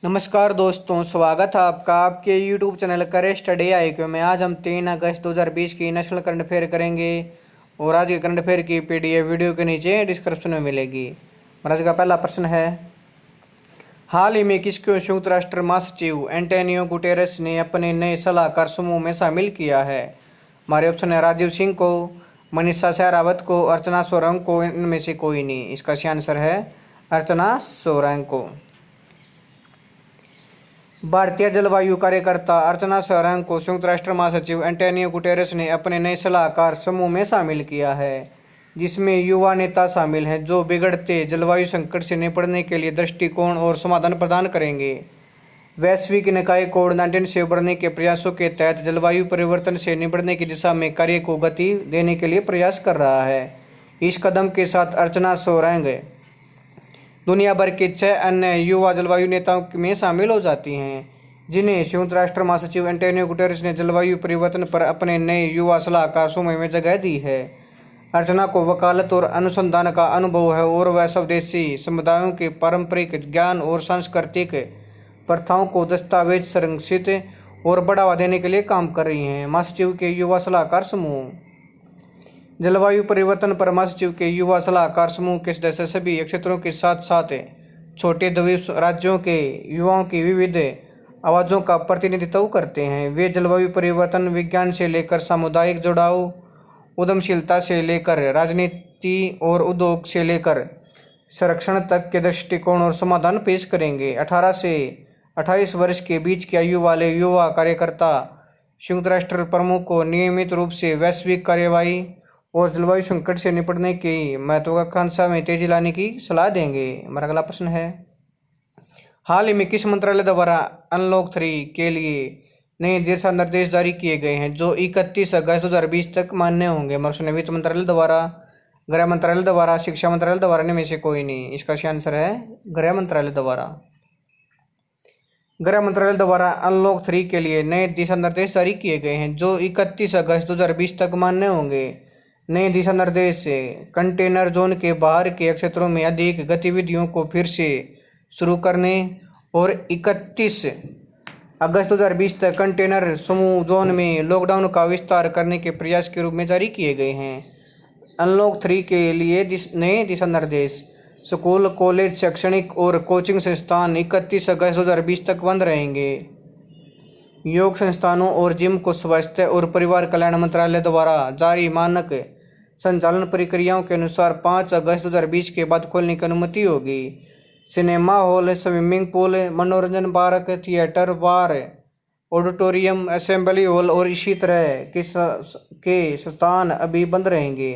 नमस्कार दोस्तों, स्वागत है आपका आपके YouTube चैनल करे स्टडी IQ में। आज हम 3 अगस्त 2020 की नेशनल करंट अफेयर करेंगे और आज के करंट अफेयर की PDF वीडियो के नीचे डिस्क्रिप्शन में मिलेगी। आज का पहला प्रश्न है, हाल ही में किसको संयुक्त राष्ट्र महासचिव एंटोनियो गुटेरेस ने अपने नए सलाहकार समूह में शामिल किया है? हमारे ऑप्शन है राजीव सिंह को, मनीषा शेरावत को, अर्चना सोरंग को, इनमें से कोई नहीं। इसका सही आंसर है अर्चना सोरंग को। भारतीय जलवायु कार्यकर्ता अर्चना सोरंग को संयुक्त राष्ट्र महासचिव एंटोनियो गुटेरेस ने अपने नए सलाहकार समूह में शामिल किया है, जिसमें युवा नेता शामिल हैं जो बिगड़ते जलवायु संकट से निपटने के लिए दृष्टिकोण और समाधान प्रदान करेंगे। वैश्विक निकाय कोड 19 से उभरने के प्रयासों के तहत जलवायु परिवर्तन से निपटने की दिशा में कार्य को गति देने के लिए प्रयास कर रहा है। इस कदम के साथ अर्चना सोरंग दुनिया भर के 6 अन्य युवा जलवायु नेताओं में शामिल हो जाती हैं, जिन्हें संयुक्त राष्ट्र महासचिव एंटोनियो गुटेरेस ने जलवायु परिवर्तन पर अपने नए युवा सलाहकार समूह में जगह दी है। अर्चना को वकालत और अनुसंधान का अनुभव है और वह स्वदेशी समुदायों के पारंपरिक ज्ञान और सांस्कृतिक प्रथाओं को दस्तावेज संरक्षित और बढ़ावा देने के लिए काम कर रही हैं। महासचिव के युवा सलाहकार समूह। जलवायु परिवर्तन पर महासचिव के युवा सलाहकार समूह के सदस्य सभी क्षेत्रों के साथ साथ छोटे द्वीप राज्यों के युवाओं की विविध आवाज़ों का प्रतिनिधित्व करते हैं। वे जलवायु परिवर्तन विज्ञान से लेकर सामुदायिक जुड़ाव, उद्यमशीलता से लेकर राजनीति और उद्योग से लेकर संरक्षण तक के दृष्टिकोण और समाधान पेश करेंगे। 18 से 28 वर्ष के बीच की आयु वाले युवा कार्यकर्ता संयुक्त राष्ट्र प्रमुख को नियमित रूप से वैश्विक कार्यवाही और जलवायु संकट से निपटने की महत्वाकांक्षा में तेजी लाने की सलाह देंगे। हमारा अगला प्रश्न है, हाल ही में किस मंत्रालय द्वारा अनलॉक 3 के लिए नए दिशा निर्देश जारी किए गए हैं जो 31 अगस्त 2020 तक मान्य होंगे? हमारे वित्त मंत्रालय द्वारा, गृह मंत्रालय द्वारा, शिक्षा मंत्रालय द्वारा, इनमें से कोई नहीं। इसका सही आंसर है गृह मंत्रालय द्वारा। गृह मंत्रालय द्वारा अनलॉक 3 के लिए नए दिशा निर्देश जारी किए गए हैं जो 31 अगस्त 2020 तक मान्य होंगे। नए दिशा निर्देश से कंटेनर जोन के बाहर के क्षेत्रों में अधिक गतिविधियों को फिर से शुरू करने और 31 अगस्त 2020 तक कंटेनर समूह जोन में लॉकडाउन का विस्तार करने के प्रयास के रूप में जारी किए गए हैं। अनलॉक 3 के लिए नए दिशा निर्देश। स्कूल, कॉलेज, शैक्षणिक और कोचिंग संस्थान 31 अगस्त 2020 तक बंद रहेंगे। योग संस्थानों और जिम को स्वास्थ्य और परिवार कल्याण मंत्रालय द्वारा जारी मानक संचालन प्रक्रियाओं के अनुसार 5 अगस्त 2020 के बाद खोलने की अनुमति होगी। सिनेमा हॉल, स्विमिंग पूल, मनोरंजन पार्क, थिएटर, बार, ऑडिटोरियम, असेंबली हॉल और इसी तरह के स्थान अभी बंद रहेंगे।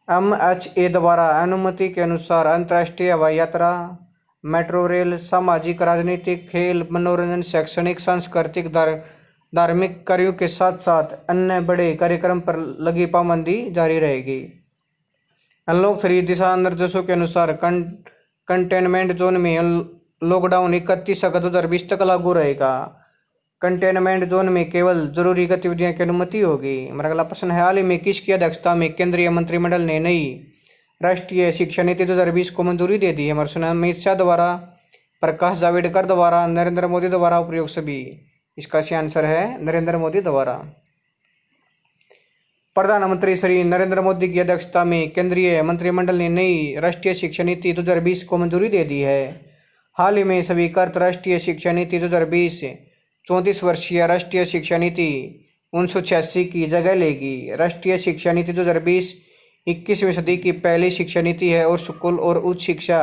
MHA द्वारा अनुमति के अनुसार अंतर्राष्ट्रीय हवाई यात्रा, मेट्रो रेल, सामाजिक, राजनीतिक, खेल, मनोरंजन, शैक्षणिक, सांस्कृतिक, धार्मिक कार्यों के साथ साथ अन्य बड़े कार्यक्रम पर लगी पाबंदी जारी रहेगी। अनलॉक 3 दिशा निर्देशों के अनुसार कंटेनमेंट जोन में लॉकडाउन 31 अगस्त 2020 तक लागू रहेगा। कंटेनमेंट जोन में केवल जरूरी गतिविधियों की अनुमति होगी। हमारा अगला प्रश्न है, हाल ही में किसकी अध्यक्षता में केंद्रीय मंत्रिमंडल ने नई राष्ट्रीय शिक्षा नीति 2020 को मंजूरी दे दी है? हमारे अमित शाह द्वारा, प्रकाश जावड़ेकर द्वारा, नरेंद्र मोदी द्वारा, उपयोग सभी। इसका सही आंसर है नरेंद्र मोदी द्वारा। प्रधानमंत्री श्री नरेंद्र मोदी की अध्यक्षता में केंद्रीय मंत्रिमंडल ने नई राष्ट्रीय शिक्षा नीति 2020 को मंजूरी दे दी है। हाल ही में स्वीकृत राष्ट्रीय शिक्षा नीति 2020 34 वर्षीय राष्ट्रीय शिक्षा नीति 1986 की जगह लेगी। राष्ट्रीय शिक्षा नीति 2020 21वीं सदी की पहली शिक्षा नीति है और स्कूल और उच्च शिक्षा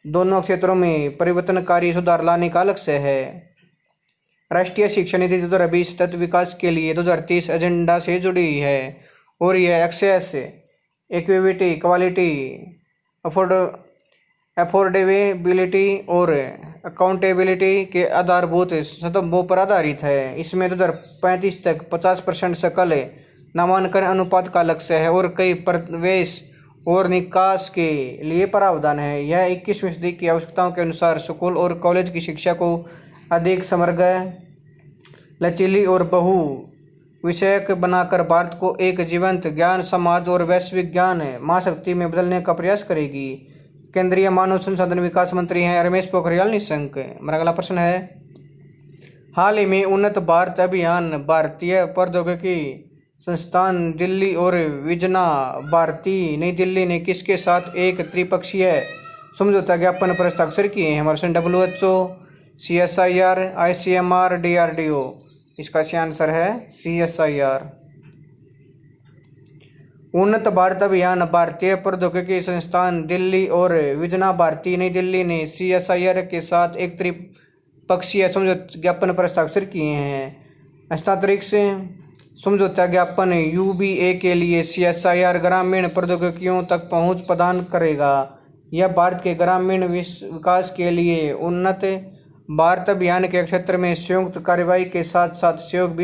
दोनों क्षेत्रों में परिवर्तनकारी सुधार लाने का लक्ष्य है। राष्ट्रीय शिक्षा नीति 2020 सतत विकास के लिए 2030 एजेंडा से जुड़ी है और यह एक्सेस, इक्विटी, क्वालिटी, अफोर्डेबिलिटी और अकाउंटेबिलिटी के आधारभूत स्तंभों पर आधारित है। इसमें 2035 तक 50% सकल नामांकन अनुपात का लक्ष्य है और कई प्रवेश और निकास के लिए प्रावधान है। यह 21वीं सदी की आवश्यकताओं के अनुसार स्कूल और कॉलेज की शिक्षा को अधिक समग्र, लचीली और बहु विषयक बनाकर भारत को एक जीवंत ज्ञान समाज और वैश्विक ज्ञान महाशक्ति में बदलने का प्रयास करेगी। केंद्रीय मानव संसाधन विकास मंत्री हैं रमेश पोखरियाल निशंक। हमारा अगला प्रश्न है, हाल ही में उन्नत भारत अभियान भारतीय प्रौद्योगिकी संस्थान दिल्ली और विजना भारती नई दिल्ली ने किसके साथ एक त्रिपक्षीय समझौता ज्ञापन पर हस्ताक्षर किए हैं? वर्षन WHO, CSIR, ICMR, DRDO। इसका सही आंसर है CSIR। उन्नत भारत अभियान भारतीय प्रौद्योगिकी संस्थान दिल्ली और विजना भारती नई दिल्ली ने CSIR के साथ एक त्रिपक्षीय समझौता ज्ञापन पर हस्ताक्षर किए हैं। हस्ताक्षरित समझौता ज्ञापन UBA के लिए CSIR ग्रामीण प्रौद्योगिकियों तक पहुंच प्रदान करेगा। यह भारत के ग्रामीण विकास के लिए उन्नत भारत अभियान के क्षेत्र में संयुक्त कार्रवाई के साथ साथ सहयोग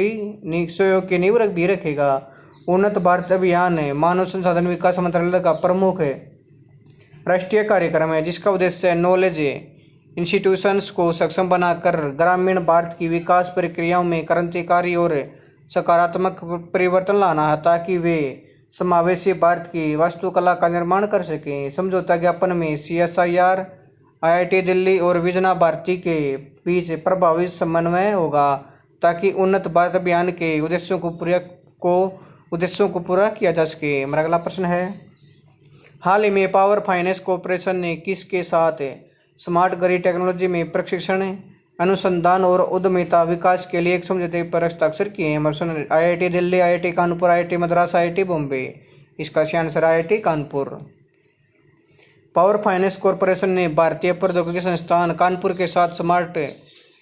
की नींव भी रखेगा। उन्नत भारत अभियान मानव संसाधन विकास मंत्रालय का प्रमुख राष्ट्रीय कार्यक्रम है, जिसका उद्देश्य नॉलेज इंस्टीट्यूशंस को सक्षम बनाकर ग्रामीण भारत की विकास प्रक्रियाओं में क्रांतिकारी और सकारात्मक परिवर्तन लाना है, ताकि वे समावेशी भारत की वास्तुकला का निर्माण कर सकें। समझौता ज्ञापन में CSIR, IIT दिल्ली और विजना भारती के बीच प्रभावी समन्वय होगा, ताकि उन्नत भारत अभियान के उद्देश्यों को पूरा किया जा सके। हमारा अगला प्रश्न है, हाल ही में पावर फाइनेंस कॉरपोरेशन ने किसके साथ स्मार्ट ग्रिड टेक्नोलॉजी में प्रशिक्षण, अनुसंधान और उद्यमिता विकास के लिए एक समझौते पर हस्ताक्षर किए हैं? IIT Delhi, IIT Kanpur, IIT Madras, IIT Bombay. इसका सही answer IIT Kanpur. Power finance corporation ने भारतीय प्रौद्योगिकी संस्थान कानपुर के साथ स्मार्ट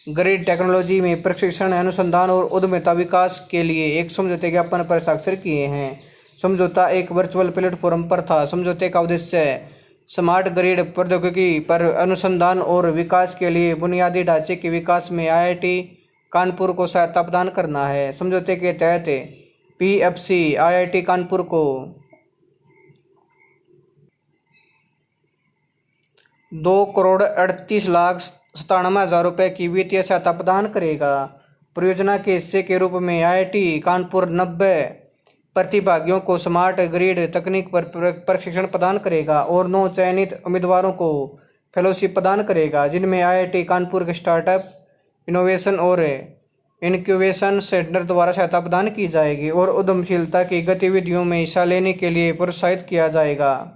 ग्रिड टेक्नोलॉजी में प्रशिक्षण, अनुसंधान और उद्यमिता विकास के लिए एक समझौते ज्ञापन पर हस्ताक्षर किए हैं। समझौता एक वर्चुअल प्लेटफॉर्म पर था। समझौते का उद्देश्य स्मार्ट ग्रिड प्रौद्योगिकी पर अनुसंधान और विकास के लिए बुनियादी ढांचे के विकास में IIT कानपुर को सहायता प्रदान करना है। समझौते के तहत PFC IIT कानपुर को 2,38,97,000 रुपये की वित्तीय सहायता प्रदान करेगा। परियोजना के हिस्से के रूप में IIT कानपुर 90 प्रतिभागियों को स्मार्ट ग्रिड तकनीक पर प्रशिक्षण प्रदान करेगा और 9 चयनित उम्मीदवारों को फेलोशिप प्रदान करेगा, जिनमें IIT कानपुर के स्टार्टअप इनोवेशन और इनक्यूबेशन सेंटर द्वारा सहायता प्रदान की जाएगी और उद्यमशीलता की गतिविधियों में हिस्सा लेने के लिए प्रोत्साहित किया जाएगा।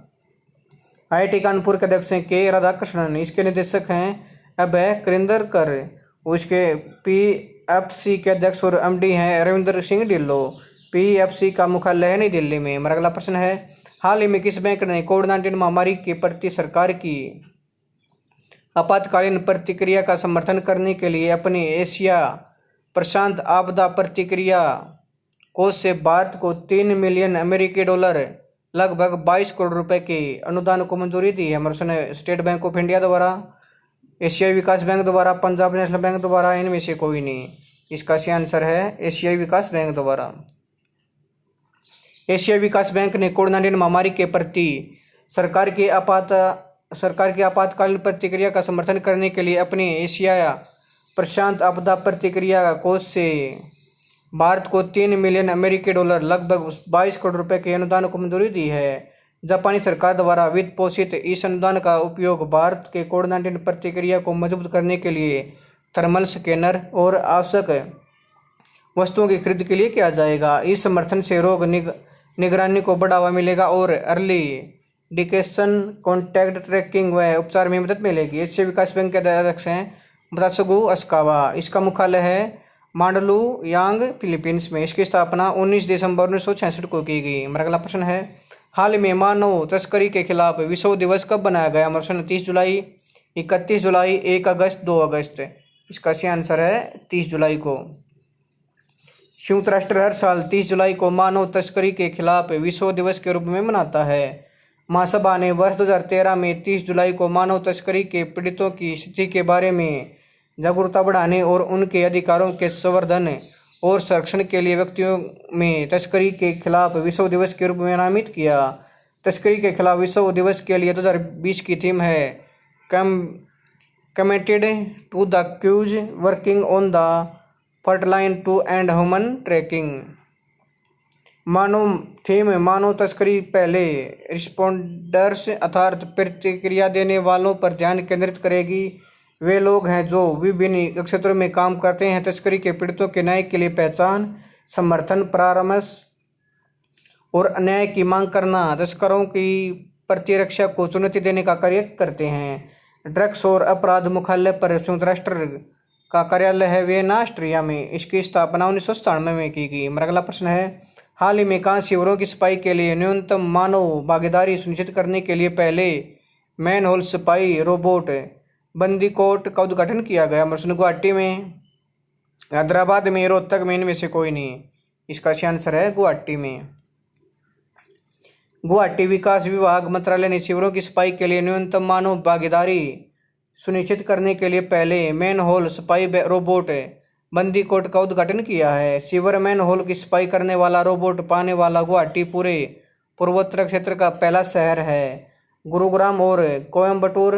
IIT कानपुर के अध्यक्ष हैं के राधाकृष्णन। इसके निदेशक हैं अभय करिंदरकर। उसके PFC के अध्यक्ष और MD हैं रविंद्र सिंह ढिल्लो। PFC का मुख्यालय है नई दिल्ली में। हमारा अगला प्रश्न है, हाल ही में किस बैंक ने कोविड-19 महामारी के प्रति सरकार की आपातकालीन प्रतिक्रिया का समर्थन करने के लिए अपने एशिया प्रशांत आपदा प्रतिक्रिया कोष से भारत को $3 मिलियन लगभग 22 करोड़ रुपए के अनुदान को मंजूरी दी है? स्टेट बैंक ऑफ इंडिया द्वारा, एशियाई विकास बैंक द्वारा, पंजाब नेशनल बैंक द्वारा, इनमें से कोई नहीं। इसका सही आंसर है एशियाई विकास बैंक द्वारा। एशियाई विकास बैंक ने कोविड-19 महामारी के प्रति सरकार की आपातकालीन प्रतिक्रिया का समर्थन करने के लिए अपने एशिया प्रशांत आपदा प्रतिक्रिया कोष से भारत को $3 मिलियन लगभग 22 करोड़ रुपए के अनुदान को मंजूरी दी है। जापानी सरकार द्वारा वित्त पोषित इस अनुदान का उपयोग भारत के कोविड-19 प्रतिक्रिया को मजबूत करने के लिए थर्मल स्कैनर और आवश्यक वस्तुओं की खरीद के लिए किया जाएगा। इस समर्थन से रोग निगरानी को बढ़ावा मिलेगा और अर्ली डिटेक्शन, कॉन्टैक्ट ट्रैकिंग व उपचार में मदद मिलेगी। एशियाई विकास बैंक के अध्यक्ष हैं मत्सुगु असाकावा। इसका मुख्यालय है मांडलुयांग, फिलीपींस में। इसकी स्थापना 19 दिसंबर 1966 को की गई। हमारा अगला प्रश्न है, हाल में मानव तस्करी के खिलाफ विश्व दिवस कब बनाया गया? 30 जुलाई, 31 जुलाई, 1 अगस्त, 2 अगस्त। इसका सही आंसर है 30 जुलाई को। संयुक्त राष्ट्र हर साल 30 जुलाई को मानव तस्करी के खिलाफ विश्व दिवस के रूप में मनाता है। महासभा ने वर्ष 2013 में 30 जुलाई को मानव तस्करी के पीड़ितों की स्थिति के बारे में जागरूकता बढ़ाने और उनके अधिकारों के संवर्धन और संरक्षण के लिए व्यक्तियों में तस्करी के खिलाफ विश्व दिवस के रूप में नामित किया। तस्करी के खिलाफ विश्व दिवस के लिए 2020 की थीम है committed to the cause working on the front line to end human trafficking. मानव थीम मानव तस्करी पहले रिस्पोंडर्स अर्थात प्रतिक्रिया देने वालों पर ध्यान केंद्रित करेगी। वे लोग हैं जो विभिन्न क्षेत्रों में काम करते हैं। तस्करी के पीड़ितों के न्याय के लिए पहचान, समर्थन, परामर्श और न्याय की मांग करना, तस्करों की प्रतिरक्षा को चुनौती देने का कार्य करते हैं। ड्रग्स और अपराध मुख्यालय पर संयुक्त राष्ट्र का कार्यालय है वियना, ऑस्ट्रिया में। इसकी स्थापना 1997 में की गई। मेरा अगला प्रश्न है, हाल ही में कहाँ शिविरों की सफाई के लिए न्यूनतम मानव भागीदारी सुनिश्चित करने के लिए पहले मैनहोल सफाई रोबोट बंदीकोट का उद्घाटन किया गया? प्रश्न गुवाहाटी में, हैदराबाद में, रोहतक में, इनमें से कोई नहीं। इसका सही आंसर है गुवाहाटी में। गुवाहाटी विकास विभाग मंत्रालय ने शिविरों की सफाई के लिए न्यूनतम मानव भागीदारी सुनिश्चित करने के लिए पहले मैनहोल सफाई रोबोट बंदीकोट का उद्घाटन किया है। शिविर मैनहोल की सफाई करने वाला रोबोट पाने वाला गुवाहाटी पूरे पूर्वोत्तर क्षेत्र का पहला शहर है। गुरुग्राम और कोयम्बटूर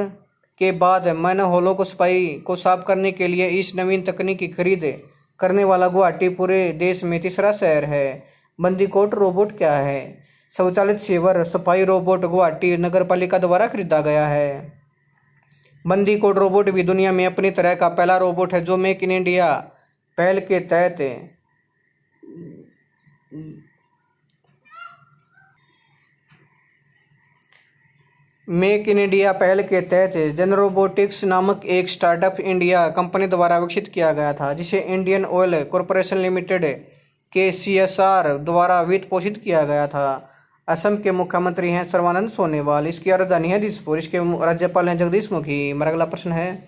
के बाद मैनहोलों को सफाई को साफ करने के लिए इस नवीन तकनीक की खरीद करने वाला गुवाहाटी पूरे देश में तीसरा शहर है। बंदीकोट रोबोट क्या है? स्वचालित शिविर सफाई रोबोट गुवाहाटी नगर पालिका द्वारा खरीदा गया है। बंदीकोट रोबोट भी दुनिया में अपनी तरह का पहला रोबोट है जो मेक इन इंडिया पहल के तहत जन रोबोटिक्स नामक एक स्टार्टअप इंडिया कंपनी द्वारा विकसित किया गया था, जिसे इंडियन ऑयल कॉरपोरेशन लिमिटेड के CSR द्वारा वित्त पोषित किया गया था। असम के मुख्यमंत्री हैं सर्बानंद सोनोवाल। इसकी राजधानी है दिसपुर। इसके राज्यपाल हैं जगदीश मुखी। मेरा अगला प्रश्न है,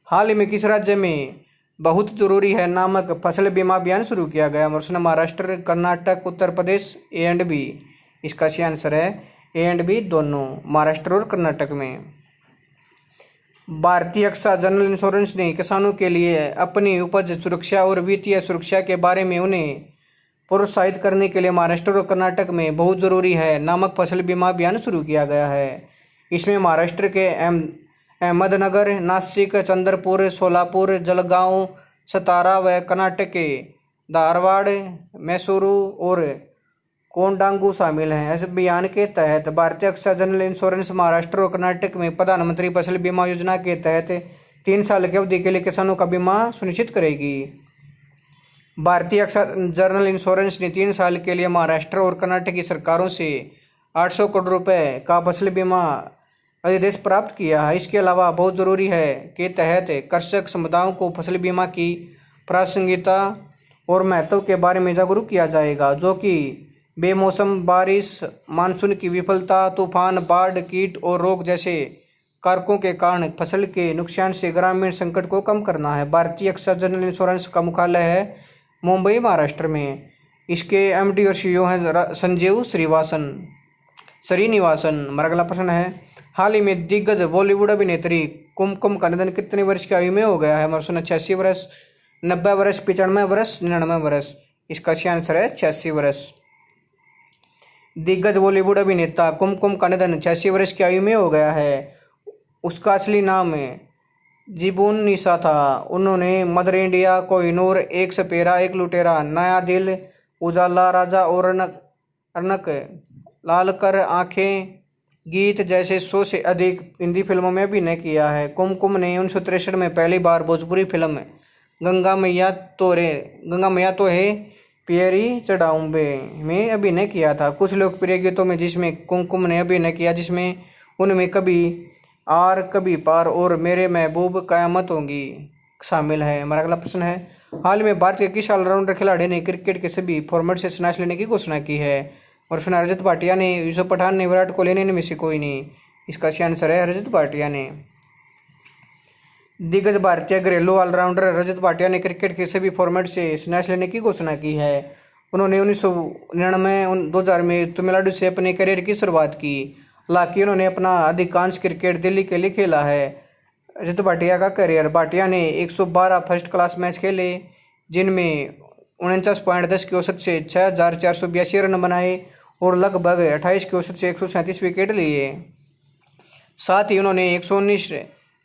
हाल ही में किस राज्य में बहुत जरूरी है नामक फसल बीमा अभियान शुरू किया गया? प्रश्न महाराष्ट्र, कर्नाटक, उत्तर प्रदेश, A&B। इसका सही आंसर है A&B दोनों, महाराष्ट्र और कर्नाटक में। भारतीय AXA जनरल इंश्योरेंस ने किसानों के लिए अपनी उपज सुरक्षा और वित्तीय सुरक्षा के बारे में उन्हें प्रोत्साहित करने के लिए महाराष्ट्र और कर्नाटक में बहुत ज़रूरी है नामक फसल बीमा अभियान शुरू किया गया है। इसमें महाराष्ट्र के अहमदनगर, नासिक, चंद्रपुर, सोलापुर, जलगांव, सतारा व कर्नाटक के धारवाड़, मैसूरू और कोंडांगू शामिल हैं। इस अभियान के तहत भारतीय AXA जनरल इंश्योरेंस महाराष्ट्र और कर्नाटक में प्रधानमंत्री फसल बीमा योजना के तहत 3 साल की अवधि के लिए किसानों का बीमा सुनिश्चित करेगी। भारतीय AXA जनरल इंश्योरेंस ने 3 साल के लिए महाराष्ट्र और कर्नाटक की सरकारों से 800 करोड़ रुपए का फसल बीमा अधिदेश प्राप्त किया है। इसके अलावा बहुत ज़रूरी है के तहत कृषक समुदायों को फसल बीमा की प्रासंगिकता और महत्व के बारे में जागरूक किया जाएगा, जो कि बेमौसम बारिश, मानसून की विफलता, तूफान, बाढ़, कीट और रोग जैसे कारकों के कारण फसल के नुकसान से ग्रामीण संकट को कम करना है। भारतीय AXA जनरल इंश्योरेंस का मुख्यालय है मुंबई, महाराष्ट्र में। इसके MD और CEO हैं संजीव श्रीनिवासन। हमारा अगला प्रश्न है, हाल ही में दिग्गज बॉलीवुड अभिनेत्री कुमकुम का निधन कितनी वर्ष की आयु में हो गया है? हमारा प्रश्न 86 वर्ष, 90 वर्ष, 95 वर्ष, 99 वर्ष। इसका सही आंसर है 86 वर्ष। दिग्गज बॉलीवुड अभिनेता कुमकुम का निधन 86 वर्ष की आयु में हो गया है। उसका असली नाम जीबून निशा था। उन्होंने मदर इंडिया, कोहिनूर, एक सपेरा, एक लुटेरा, नया दिल, उजाला, राजा और अर्नक, लालकर आंखें, गीत जैसे 100 से अधिक हिंदी फिल्मों में अभिनय किया है। कुमकुम ने 1963 में पहली बार भोजपुरी फिल्म गंगा मैया तो है पियरी चढ़ाऊंबे में अभिनय किया था। कुछ लोकप्रिय गीतों में जिसमें कुमकुम ने अभिनय किया, जिसमें उनमें कभी आर कभी पार और मेरे महबूब कयामत होंगी शामिल है। हमारा अगला प्रश्न है, हाल में भारत के किस ऑलराउंडर खिलाड़ी ने क्रिकेट के सभी फॉर्मेट से संन्यास लेने की घोषणा की है? और फिर रजत भाटिया ने, यूसुफ पठान ने, विराट कोहली ने, इनमें से कोई नहीं। इसका सही आंसर है रजत भाटिया ने। दिग्गज भारतीय घरेलू ऑलराउंडर रजत भाटिया ने क्रिकेट के सभी फॉर्मेट से संन्यास लेने की घोषणा की है। उन्होंने 1999 2000 में तमिलनाडु से अपने करियर की शुरुआत की। हालांकि उन्होंने अपना अधिकांश क्रिकेट दिल्ली के लिए खेला है। रजत भाटिया का करियर, भाटिया ने 112 फर्स्ट क्लास मैच खेले, जिनमें 49.10 की औसत से 6482 रन बनाए और लगभग 28 की औसत से 137 विकेट लिए। साथ ही उन्होंने 119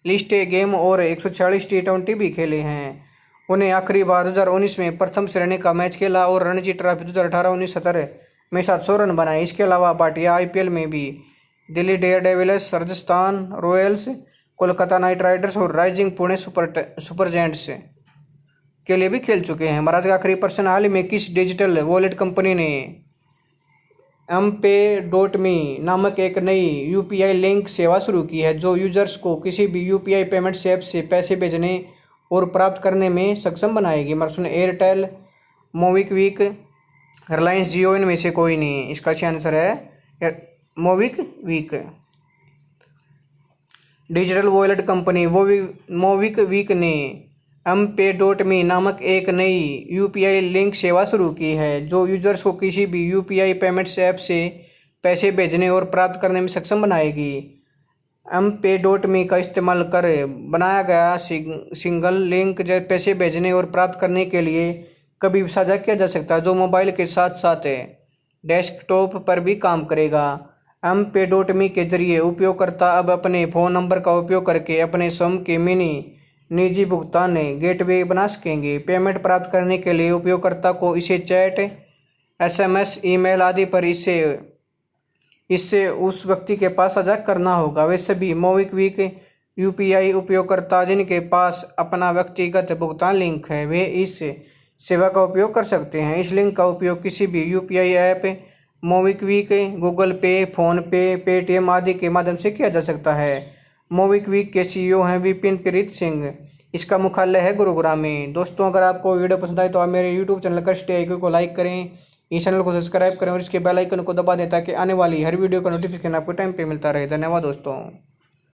लिस्ट ए गेम और 146 T20 भी खेले हैं। उन्हें आखिरी बार 2019 में प्रथम श्रेणी का मैच खेला और रणजी ट्रॉफी 2018-19 सत्र में 700 रन बनाए। इसके अलावा भाटिया IPL में भी Delhi Daredevils, Rajasthan Royals, Kolkata night Riders और राइजिंग पुणे सुपर जायंट्स के लिए भी खेल चुके हैं। महाराज का आखिरी प्रश्न, हाल ही में किस डिजिटल वॉलेट कंपनी ने MPay.me नामक एक नई UPI लिंक सेवा शुरू की है जो यूजर्स को किसी भी UPI पेमेंट्स ऐप से पैसे भेजने और प्राप्त करने में सक्षम बनाएगी? मतलब एयरटेल, मोबिक्विक, रिलायंस जियो, इनमें से कोई नहीं। इसका सही आंसर है MobiKwik. Digital wallet company MobiKwik ने MPay.me नामक एक नई UPI लिंक सेवा शुरू की है जो यूजर्स को किसी भी UPI पेमेंट्स ऐप से पैसे भेजने और प्राप्त करने में सक्षम बनाएगी। MPay.me का इस्तेमाल कर बनाया गया सिंगल लिंक पैसे भेजने और प्राप्त करने के लिए कभी भी साझा किया जा सकता है, जो मोबाइल के साथ साथ डेस्कटॉप पर भी काम करेगा। MPay.me के जरिए उपयोगकर्ता अब अपने फ़ोन नंबर का उपयोग करके अपने स्वयं के मिनी निजी भुगतान गेटवे बना सकेंगे। पेमेंट प्राप्त करने के लिए उपयोगकर्ता को इसे चैट, SMS, ईमेल आदि पर इससे उस व्यक्ति के पास साझा करना होगा। वे सभी मोबिक्विक UPI उपयोगकर्ता जिनके पास अपना व्यक्तिगत भुगतान लिंक है वे इस सेवा का उपयोग कर सकते हैं। इस लिंक का उपयोग किसी भी UPI ऐप, मोबिक्विक, गूगल पे, फ़ोन पे, पेटीएम आदि के माध्यम से किया जा सकता है। मोबिक्विक के CEO हैं विपिन प्रीत सिंह। इसका मुख्यालय है गुरुग्राम में। दोस्तों, अगर आपको वीडियो पसंद आए तो आप मेरे YouTube चैनल कष्ट आइकन को लाइक करें, इस चैनल को सब्सक्राइब करें और इसके बेल आइकन को दबा दें ताकि आने वाली हर वीडियो का नोटिफिकेशन आपको टाइम पे मिलता रहे। धन्यवाद दोस्तों।